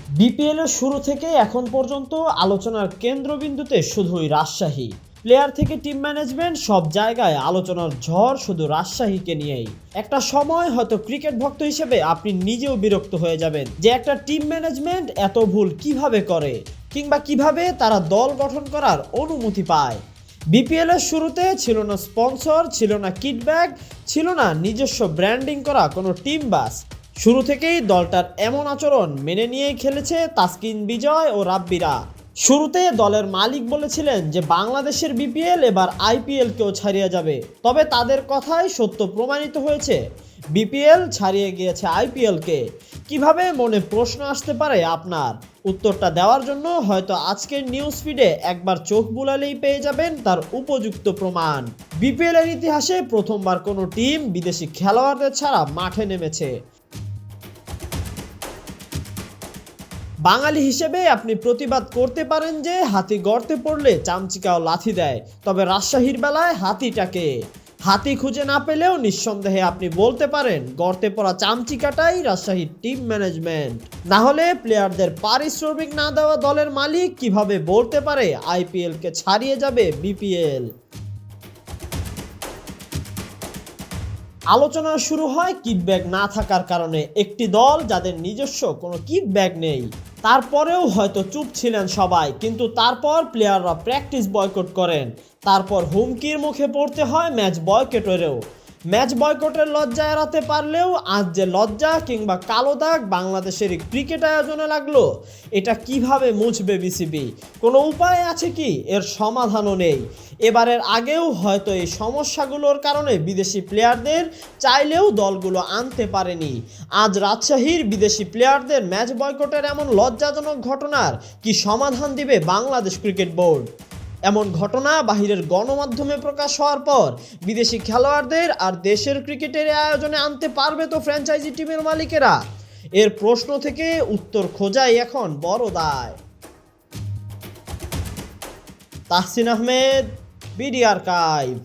BPL এর শুরু থেকে এখন পর্যন্ত আলোচনার কেন্দ্রবিন্দুতে শুধুই রাজশাহী। প্লেয়ার থেকে টিম ম্যানেজমেন্ট সব জায়গায় আলোচনার ঝড় শুধু রাজশাহীকে নিয়েই। একটা সময় হয়তো ক্রিকেট ভক্ত হিসেবে আপনি নিজেও বিরক্ত হয়ে যাবেন যে একটা টিম ম্যানেজমেন্ট এত ভুল কিভাবে করে, কিংবা কিভাবে তারা দল গঠন করার অনুমতি পায়। বিপিএল এর শুরুতে ছিল না স্পন্সর, ছিল না কিটব্যাক, ছিল না নিজস্ব ব্র্যান্ডিং করা কোনো টিম বাস। শুরু থেকেই দলটার এমন আচরণ মেনে নিয়েই খেলেছে তাসকিন বিজয় ও রাব্বিরা। শুরুতে দলের মালিক বলেছিলেন যে বাংলাদেশের বিপিএল এবার আইপিএলকেও ছাড়িয়ে যাবে, তবে তাদের কথাই সত্য প্রমাণিত হয়েছে। বিপিএল ছাড়িয়ে গিয়েছে আইপিএলকে। কিভাবে মনে প্রশ্ন আসতে পারে আপনার? উত্তরটা দেওয়ার জন্য হয়তো আজকের নিউজ ফিডে একবার চোখ বুলালেই পেয়ে যাবেন তার উপযুক্ত প্রমাণ। বিপিএল এর ইতিহাসে প্রথমবার কোনো টিম বিদেশি খেলোয়াড়দের ছাড়া মাঠে নেমেছে। বাঙালি হিসেবে আপনি প্রতিবাদ করতে পারেন যে হাতি গর্তে পড়লে চামচিকাও লাথি দেয়, তবে রাজশাহীর বেলায় হাতিটাকে হাতি খুঁজে না পেলেও নিঃসন্দেহে আপনি বলতে পারেন গর্তে পড়া চামচিকাটাই রাজশাহীর টিম ম্যানেজমেন্ট। না হলে প্লেয়ারদের পারিশ্রমিক না দেওয়া দলের মালিক কিভাবে বলতে পারে আইপিএলকে ছাড়িয়ে যাবে বিপিএল? আলোচনা শুরু হয় কিটব্যাক না থাকার কারণে। একটি দল যাদের নিজস্ব কোনো কিটব্যাক নেই, তারপরেও হয়তো চুপ ছিলেন সবাই, কিন্তু তারপর প্লেয়াররা প্র্যাকটিস বয়কট করেন। তারপর হুমকির মুখে পড়তে হয় ম্যাচ বয়কটেরও। ম্যাচ বয়কটের লজ্জা এড়াতে পারলেও আজ যে লজ্জা কিংবা কালো দাগ বাংলাদেশের ক্রিকেট আয়োজনে লাগলো, এটা কিভাবে মুছবে বিসিবি? কোনো উপায় আছে কি? এর সমাধানও নেই। এবারের আগেও হয়তো এই সমস্যাগুলোর কারণে বিদেশি প্লেয়ারদের চাইলেও দলগুলো আনতে পারেনি। আজ রাজশাহীর বিদেশি প্লেয়ারদের ম্যাচ বয়কটের এমন লজ্জাজনক ঘটনার কি সমাধান দিবে বাংলাদেশ ক্রিকেট বোর্ড? এমন ঘটনা বাহিরের গণমাধ্যমে প্রকাশ হওয়ার পর বিদেশি খেলোয়াড়দের আর দেশের ক্রিকেটের আয়োজনে আনতে পারবে তো ফ্র্যাঞ্চাইজি টিমের মালিকেরা? এর প্রশ্ন থেকে উত্তর খোঁজাই এখন বড় দায়। Tahsin Ahmed, BD archive.